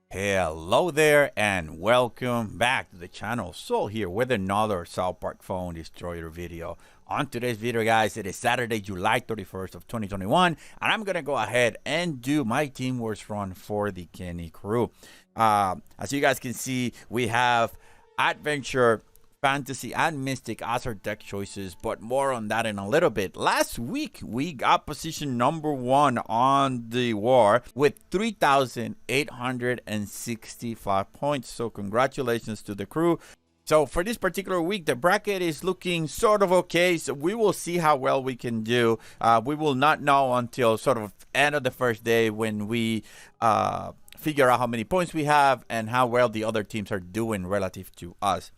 Hello there and welcome back to the channel. Sol here with another South Park Phone Destroyer video. On today's video, guys, it is Saturday, July 31st of 2021, and I'm gonna go ahead and do my Team Wars run for the Kenny crew. As you guys can see, we have Adventure, Fantasy, and Mystic as our deck choices, but more on that in a little bit. Last week we got position number 1 on the war with 3,865 points, so congratulations to the crew. So for this particular week, the bracket is looking sort of okay, so we will see how well we can do. We will not know until sort of end of the first day when we figure out how many points we have and how well the other teams are doing relative to us.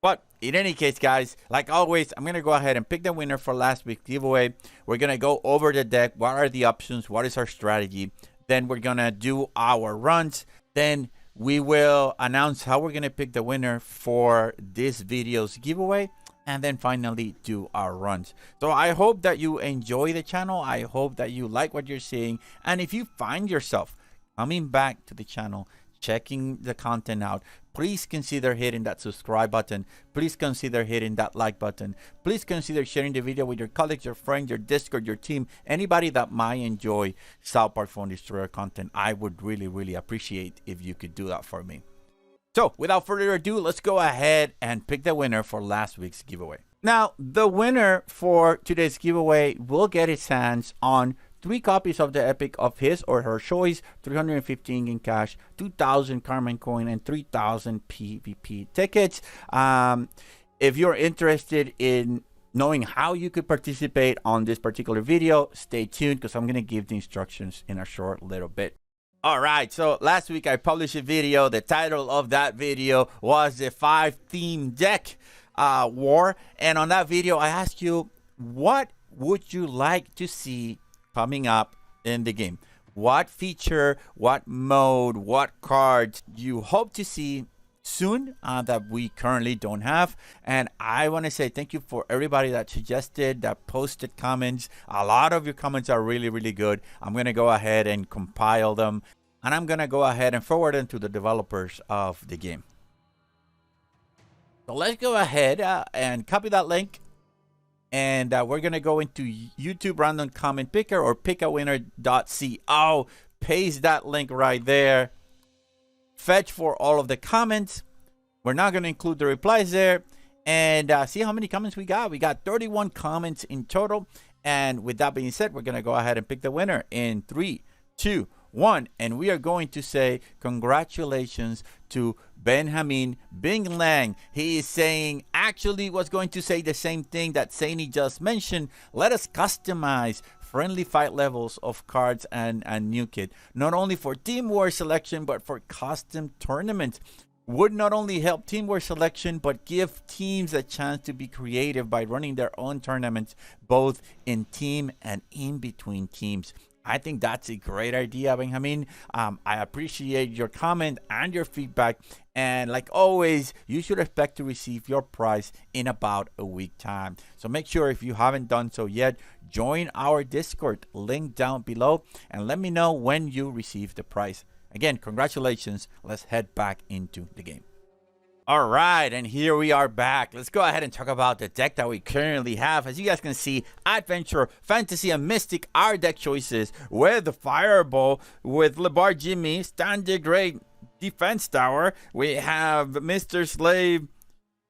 But in any case, guys, like always, I'm going to go ahead and pick the winner for last week's giveaway. We're going to go over the deck. What are the options? What is our strategy? Then we're going to do our runs. Then we will announce how we're going to pick the winner for this video's giveaway. And then finally do our runs. So I hope that you enjoy the channel. I hope that you like what you're seeing. And if you find yourself coming back to the channel, checking the content out, please consider hitting that subscribe button. Please consider hitting that like button. Please consider sharing the video with your colleagues, your friends, your Discord, your team, anybody that might enjoy South Park Phone Destroyer content. I would really appreciate if you could do that for me. So without further ado, let's go ahead and pick the winner for last week's giveaway. Now, the winner for today's giveaway will get his hands on 3 copies of the Epic of his or her choice, 315 in cash, 2,000 Cartman coin, and 3,000 PvP tickets. If you're interested in knowing how you could participate on this particular video, stay tuned because I'm going to give the instructions in a short little bit. All right, so last week I published a video. The title of that video was the 5-theme deck war. And on that video, I asked you, what would you like to see coming up in the game? What feature, what mode, what cards you hope to see soon that we currently don't have? And I want to say thank you for everybody that suggested, that posted comments. A lot of your comments are really good. I'm going to go ahead and compile them, and I'm going to go ahead and forward them to the developers of the game. So let's go ahead and copy that link. And we're going to go into YouTube Random Comment Picker or pickawinner.co. Paste that link right there. Fetch for all of the comments. We're not going to include the replies there. And see how many comments we got. We got 31 comments in total. And with that being said, we're going to go ahead and pick the winner in 3, 2, 1. And we are going to say congratulations to Benjamin Bing Lang. He is saying, actually was going to say the same thing that Saini just mentioned. Let us customize friendly fight levels of cards and new kit, not only for Team War selection, but for custom tournaments. Would not only help Team War selection, but give teams a chance to be creative by running their own tournaments, both in team and in between teams. I think that's a great idea, Benjamin. I appreciate your comment and your feedback. And like always, you should expect to receive your prize in about a week time. So make sure, if you haven't done so yet, join our Discord, link down below, and let me know when you receive the prize. Again, congratulations. Let's head back into the game. All right, and here we are back. Let's go ahead and talk about the deck that we currently have. As you guys can see, Adventure, Fantasy, and Mystic are deck choices, with the Fireball, with LeBar Jimmy, Standard Great Defense Tower. We have Mr. Slave,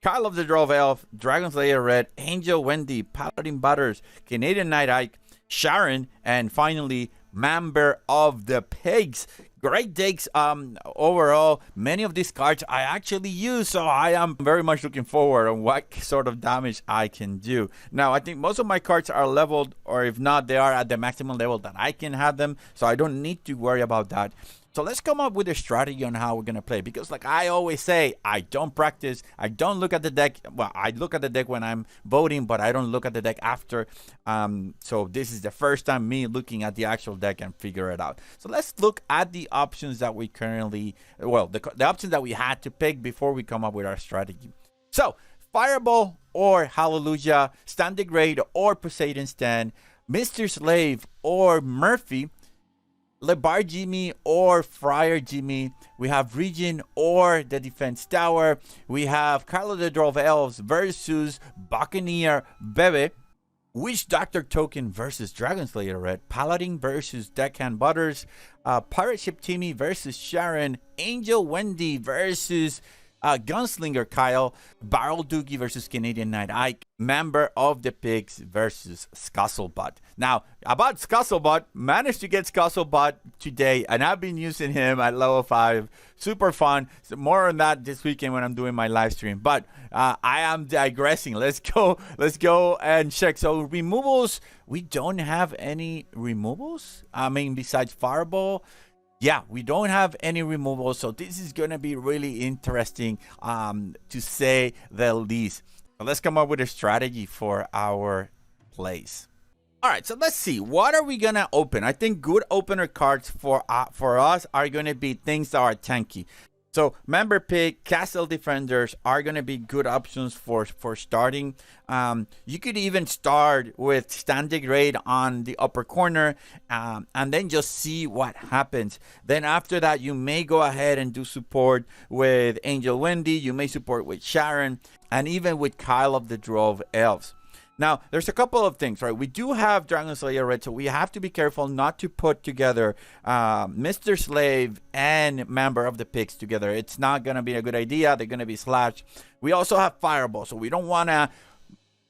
Kyle of the Drove Elf, Dragon Slayer Red, Angel Wendy, Paladin Butters, Canadian Night Ike, Sharon, and finally, Member of the Pigs. Great decks overall. Many of these cards I actually use, so I am very much looking forward on what sort of damage I can do. Now, I think most of my cards are leveled, or if not, they are at the maximum level that I can have them, so I don't need to worry about that. So let's come up with a strategy on how we're going to play, because like I always say, I don't practice. I don't look at the deck. Well, I look at the deck when I'm voting, but I don't look at the deck after. So this is the first time me looking at the actual deck and figure it out. So let's look at the options that we currently, well, the options that we had to pick before we come up with our strategy. So Fireball or Hallelujah, Standing Grade or Poseidon Stand, Mr. Slave or Murphy, LeBar Jimmy or Friar Jimmy. We have Regent or the Defense Tower. We have Carlo the Drove Elves versus Buccaneer Bebe. Witch Doctor Token versus Dragon Slayer Red. Paladin versus Deckhand Butters. Pirate Ship Timmy versus Sharon. Angel Wendy versus Gunslinger Kyle. Barrel Doogie versus Canadian Knight Ike. Member of the Pigs versus Scuzzlebutt. Now, about Scuzzlebutt, managed to get Scuzzlebutt today, and I've been using him at level 5. Super fun. So more on that this weekend when I'm doing my live stream. But I am digressing. Let's go and check. So removals, we don't have any removals. I mean, besides Fireball. Yeah, we don't have any removals, so this is going to be really interesting to say the least. So let's come up with a strategy for our plays. All right, so let's see. What are we going to open? I think good opener cards for us are going to be things that are tanky. So Member Pig, Castle Defenders are going to be good options for starting. You could even start with Standing Raid on the upper corner and then just see what happens. Then after that, you may go ahead and do support with Angel Wendy. You may support with Sharon and even with Kyle of the Drove Elves. Now, there's a couple of things, right? We do have Dragon Slayer Red, so we have to be careful not to put together Mr. Slave and Member of the Pigs together. It's not going to be a good idea. They're going to be slashed. We also have Fireball, so we don't want to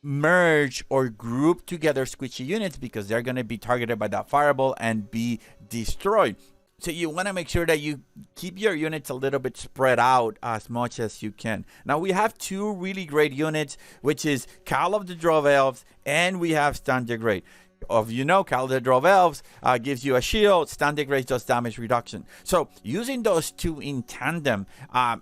merge or group together squishy units because they're going to be targeted by that Fireball and be destroyed. So you want to make sure that you keep your units a little bit spread out as much as you can. Now we have two really great units, which is Call of the Drove Elves and we have Standing Grade. Call of the Drove Elves gives you a shield. Standing Grade does damage reduction. So using those two in tandem,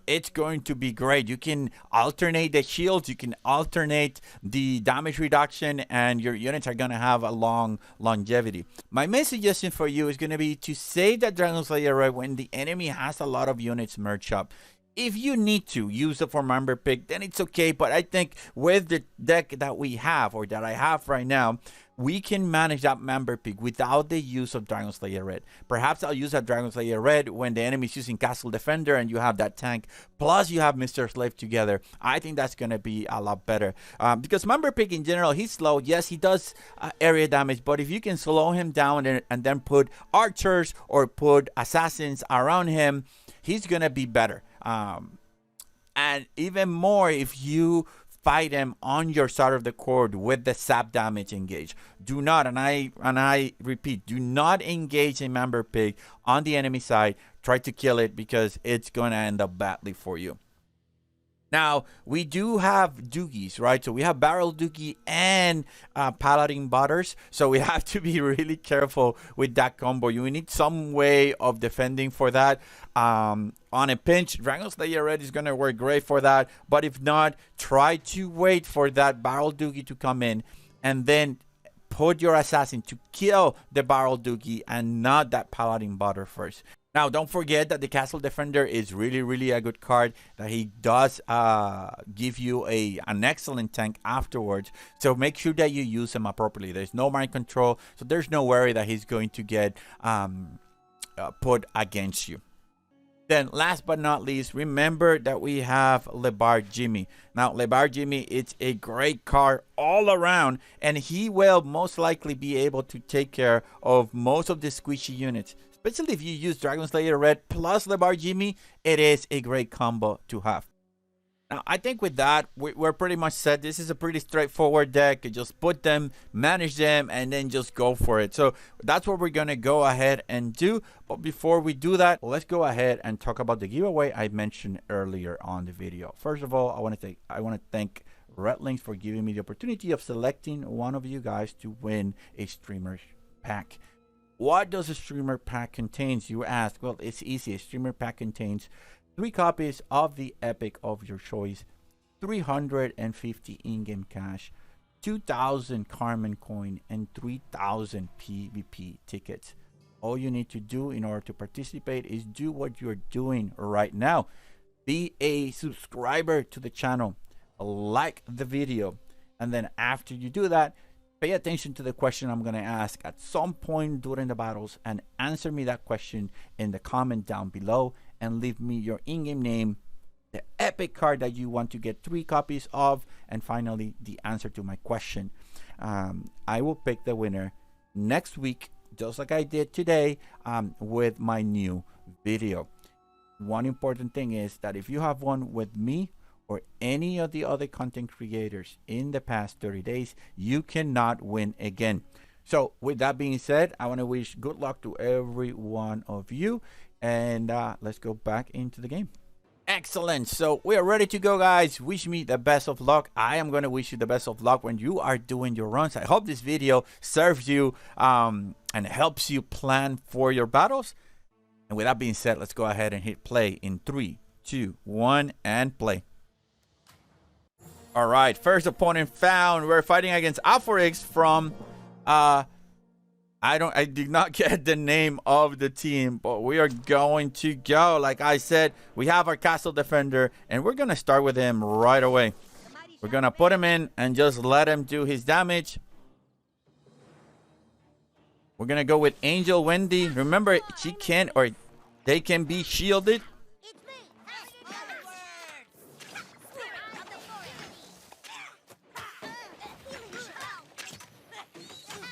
it's going to be great. You can alternate the shields, you can alternate the damage reduction, and your units are going to have a long longevity. My main suggestion for you is going to be to save that Dragon Slayer Red when the enemy has a lot of units merged up. If you need to use it for Member Pick, then it's okay. But I think with the deck that we have, or that I have right now, we can manage that Member Pick without the use of Dragon Slayer Red. Perhaps I'll use that Dragon Slayer Red when the enemy is using Castle Defender and you have that tank, plus you have Mr. Slave together. I think that's going to be a lot better. Because Member Pick in general, he's slow. Yes, he does area damage, but if you can slow him down and then put archers or put assassins around him, he's going to be better. And even more if you fight him on your side of the court with the sap damage engage. Do not, and I repeat, do not engage a Member Pig on the enemy side. Try to kill it because it's going to end up badly for you. Now, we do have Doogies, right? So we have Barrel Doogie and Paladin Butters. So we have to be really careful with that combo. You need some way of defending for that. On a pinch, Dragon Slayer Red is going to work great for that. But if not, try to wait for that Barrel Doogie to come in and then put your assassin to kill the Barrel Doogie and not that Paladin Butter first. Now, don't forget that the Castle Defender is really a good card, that he does give you an excellent tank afterwards. So make sure that you use him appropriately. There's no mind control, so there's no worry that he's going to get put against you. Then, last but not least, remember that we have LeBar Jimmy. Now, LeBar Jimmy, it's a great card all around, and he will most likely be able to take care of most of the squishy units. Especially if you use Dragon Slayer Red plus LeBar Jimmy, it is a great combo to have. Now, I think with that, we're pretty much set. This is a pretty straightforward deck. You just put them, manage them, and then just go for it. So that's what we're going to go ahead and do. But before we do that, let's go ahead and talk about the giveaway I mentioned earlier on the video. First of all, I want to thank Red Links for giving me the opportunity of selecting one of you guys to win a streamer pack. What does a streamer pack contain, you ask? Well, it's easy. A streamer pack contains 3 copies of the epic of your choice, 350 in-game cash, 2,000 Cartman coin, and 3,000 PvP tickets. All you need to do in order to participate is do what you're doing right now. Be a subscriber to the channel. like the video, and then after you do that, pay attention to the question I'm going to ask at some point during the battles and answer me that question in the comment down below, and leave me your in-game name, the epic card that you want to get 3 copies of, and finally the answer to my question. I will pick the winner next week, just like I did today, with my new video. One important thing is that if you have won with me or any of the other content creators in the past 30 days, you cannot win again. So with that being said, I want to wish good luck to every one of you, and let's go back into the game. Excellent. So we are ready to go, guys. Wish me the best of luck. I am going to wish you the best of luck when you are doing your runs. I hope this video serves you and helps you plan for your battles. And with that being said, let's go ahead and hit play in 3, 2, 1, and play. All right, first opponent found. We're fighting against Alphorix from I did not get the name of the team, but we are going to go. Like I said, we have our castle defender, and we're gonna start with him right away. We're gonna put him in and just let him do his damage. We're gonna go with Angel Wendy. Remember, she can, or they can be shielded.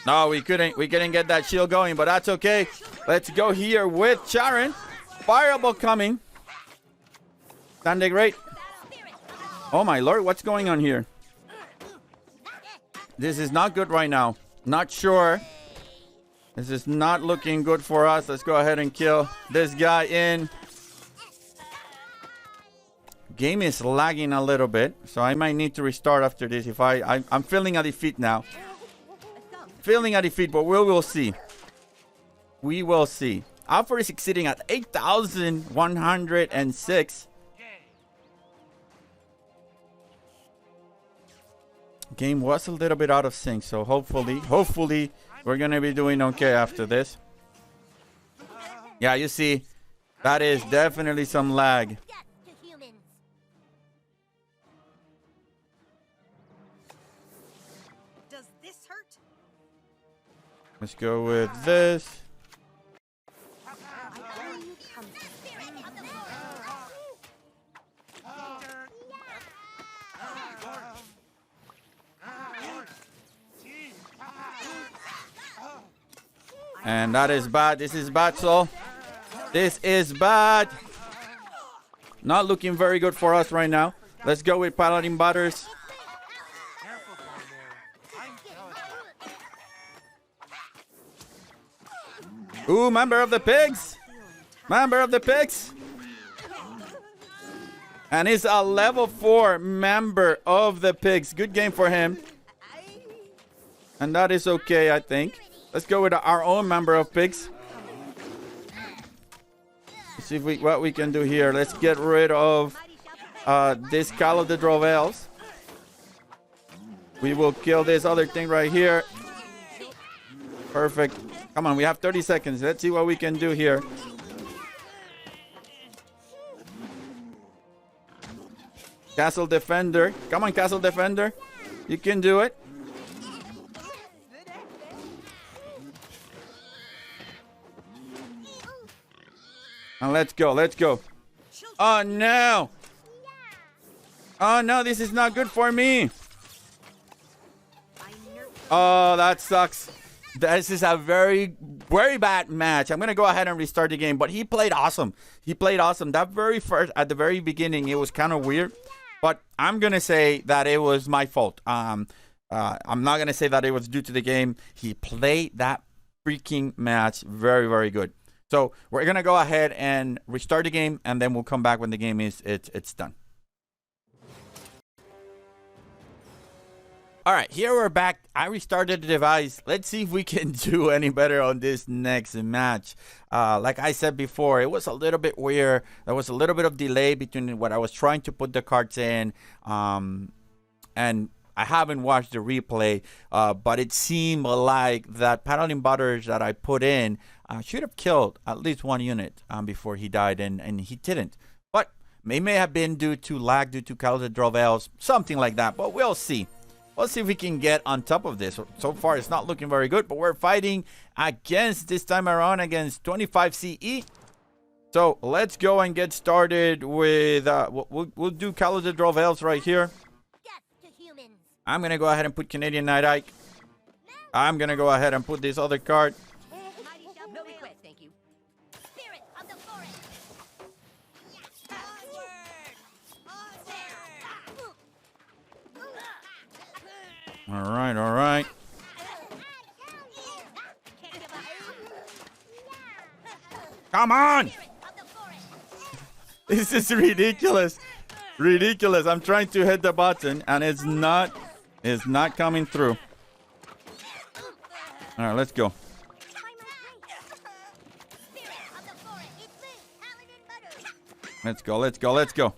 No, we couldn't get that shield going, but that's okay. Let's go here with Sharon. Fireball coming. Standing great. Oh my lord, what's going on here? This is not good right now. Not sure. This is not looking good for us. Let's go ahead and kill this guy in. Game is lagging a little bit, so I might need to restart after this. If I'm feeling a defeat now. Feeling a defeat, but we will see. We will see. Alpha is exceeding at 8,106. Game was a little bit out of sync, so hopefully we're gonna be doing okay after this. Yeah, you see, that is definitely some lag. Let's go with this. And that is bad. This is bad, so this is bad. Not looking very good for us right now. Let's go with Paladin Butters. Ooh, member of the pigs. Member of the pigs. And he's a level 4 member of the pigs. Good game for him. And that is okay, I think. Let's go with our own member of pigs. Let's see if what we can do here. Let's get rid of this Call of the Drovels. We will kill this other thing right here. Perfect. Come on, we have 30 seconds. Let's see what we can do here. Castle Defender. Come on, Castle Defender. You can do it. And let's go. Let's go. Oh, no. Oh, no. This is not good for me. Oh, that sucks. This is a very, very bad match. I'm going to go ahead and restart the game. But he played awesome. He played awesome. That very first, at the very beginning, it was kind of weird. But I'm going to say that it was my fault. I'm not going to say that it was due to the game. He played that freaking match very, very good. So we're going to go ahead and restart the game. And then we'll come back when the game is it's done. All right, here we're back. I restarted the device. Let's see if we can do any better on this next match. Like I said before, it was a little bit weird. There was a little bit of delay between what I was trying to put the cards in. And I haven't watched the replay, but it seemed like that Paladin Butters that I put in should have killed at least one unit before he died, and he didn't. But It may have been due to lag, due to Clouded Drove Elves, something like that. But we'll see. Let's see if we can get on top of this. So far, it's not looking very good. But we're fighting against, this time around, against 25 CE. So let's go and get started with, we'll do Clouded Drove Elves right here. I'm going to go ahead and put Canadian Night Ike. I'm going to go ahead and put this other card. No request, thank you. Spirit of the forest. All right, all right. Come on! This is ridiculous. Ridiculous. I'm trying to hit the button and it's not coming through. All right, let's go. Let's go, let's go, let's go.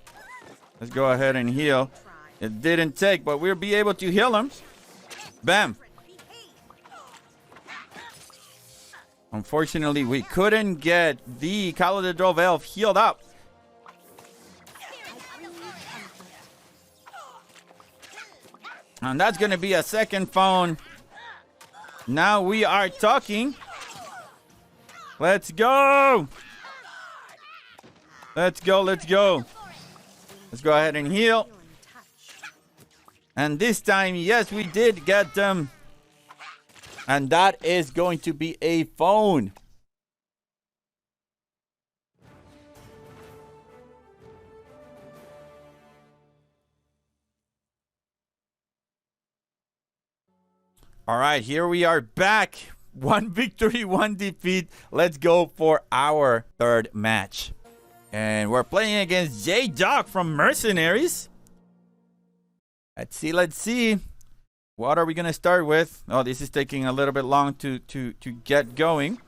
Let's go ahead and heal. It didn't take, but we'll be able to heal him. Bam. Unfortunately, we couldn't get the Clouded Drove Elf healed up. And that's going to be a second phone. Now we are talking. Let's go. Let's go, let's go. Let's go ahead and heal. And this time, yes, we did get them. And that is going to be a phone. All right, here we are back. 1 victory, 1 defeat. Let's go for our third match. And we're playing against J-Dog from Mercenaries. Let's see, let's see. What are we going to start with? Oh, this is taking a little bit long to get going.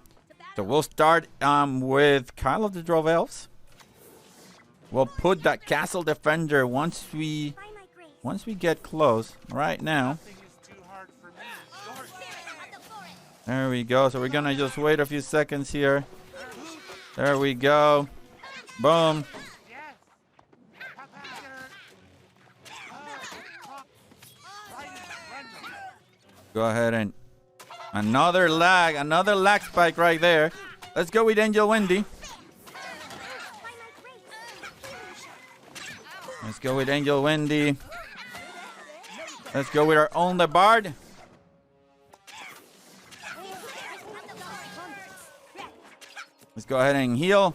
So we'll start with Clouded Drove Elves. We'll put that Castle Defender once we get close. Right now. There we go. So we're going to just wait a few seconds here. There we go. Boom. Go ahead and another lag spike right there. Let's go with Angel Wendy. Let's go with Angel Wendy. Let's go with our own Leopard. Let's go ahead and heal.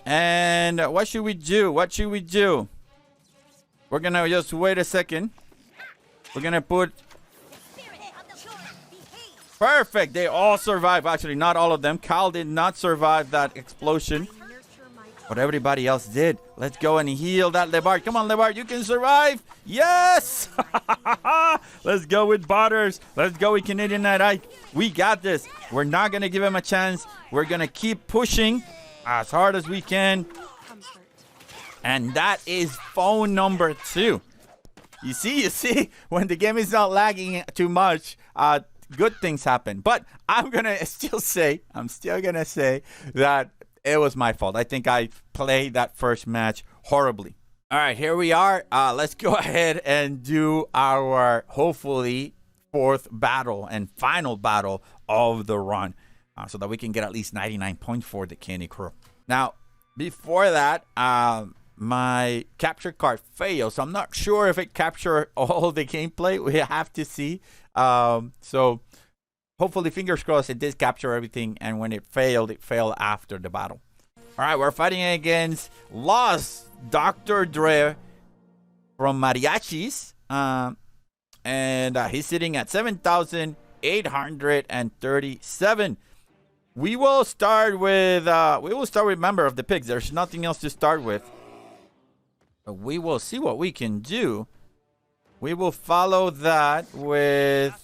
And what should we do? What should we do? We're going to just wait a second. We're going to put... Perfect. They all survived. Actually, not all of them. Cal did not survive that explosion. But everybody else did. Let's go and heal that Leopard. Come on, Leopard. You can survive. Yes. Let's go with Butters. Let's go with Canadian Night Ike. We got this. We're not going to give him a chance. We're going to keep pushing as hard as we can. And that is phone number 2. You see, when the game is not lagging too much, good things happen. But I'm still going to say that it was my fault. I think I played that first match horribly. All right, here we are. Let's go ahead and do our, hopefully, 4th battle and final battle of the run. So that we can get at least 99 points for the Candy Crew. Now, before that, my capture card failed. So I'm not sure if it captured all the gameplay. We have to see. So hopefully, fingers crossed, it did capture everything. And when it failed after the battle. All right, we're fighting against Lost Dr. Dre from Mariachis. And he's sitting at 7,837. We will start with Member of the Pigs. There's nothing else to start with. But we will see what we can do. We will follow that with...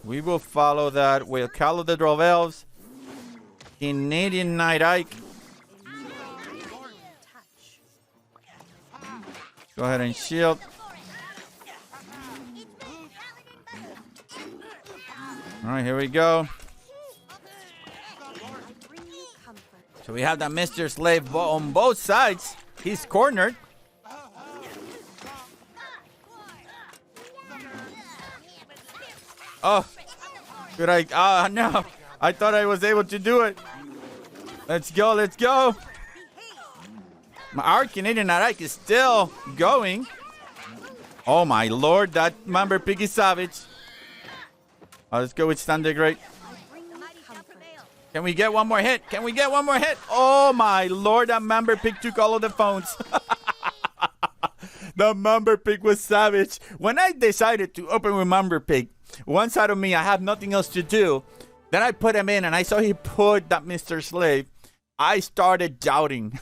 We will follow that with Clouded Drove Elves, Canadian Night Ike. Go ahead and shield. All right, here we go. So we have that Mr. Slave on both sides. He's cornered. Oh, could I? Oh, no. I thought I was able to do it. Let's go. Let's go. Our Canadian Attack is still going. Oh, my Lord. That member pig is savage. Let's go with Standard Great. Can we get one more hit? Can we get one more hit? Oh, my Lord. That member pig took all of the phones. The member pig was savage. When I decided to open with member pig, one side of me, I have nothing else to do. Then I put him in and I saw he put that Mr. Slave. I started doubting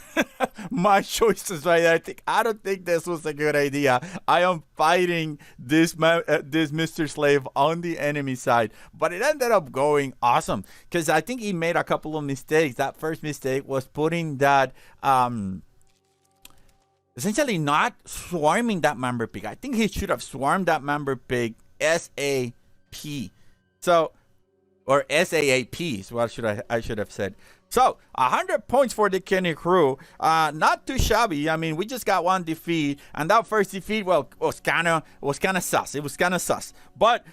my choices right there. I don't think this was a good idea. I am fighting this Mr. Slave on the enemy side. But it ended up going awesome. Because I think he made a couple of mistakes. That first mistake was putting that... essentially not swarming that member pig. I think he should have swarmed that member pig SAP. So, or SAAP is what I should have said. So, 100 points for the Kenny crew. Not too shabby. I mean, we just got one defeat. And that first defeat, well, was kind of sus. It was kind of sus. But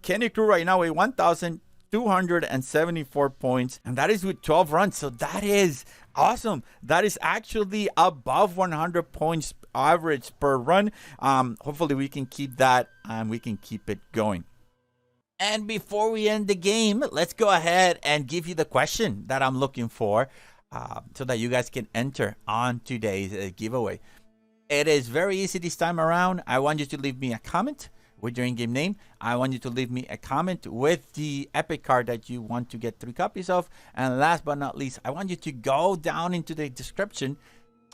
Kenny crew right now with 1,274 points. And that is with 12 runs. So, that is awesome. That is actually above 100 points average per run. Hopefully, we can keep that and we can keep it going. And before we end the game, let's go ahead and give you the question that I'm looking for so that you guys can enter on today's giveaway. It is very easy this time around. I want you to leave me a comment with your in-game name. I want you to leave me a comment with the epic card that you want to get 3 copies of. And last but not least, I want you to go down into the description,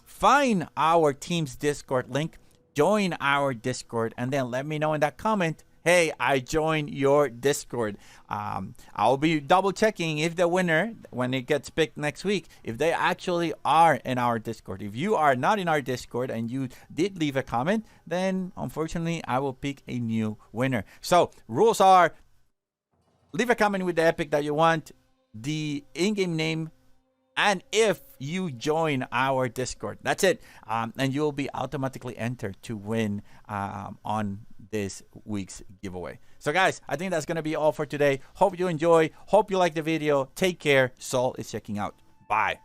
find our team's Discord link, join our Discord, and then let me know in that comment, hey, I joined your Discord. I'll be double checking if the winner, when it gets picked next week, if they actually are in our Discord. If you are not in our Discord and you did leave a comment, then unfortunately I will pick a new winner. So rules are, leave a comment with the epic that you want, the in-game name, and if you join our Discord. That's it. And you'll be automatically entered to win on this week's giveaway. So guys, I think that's going to be all for today. Hope you enjoy. Hope you like the video. Take care. Sol is checking out. Bye.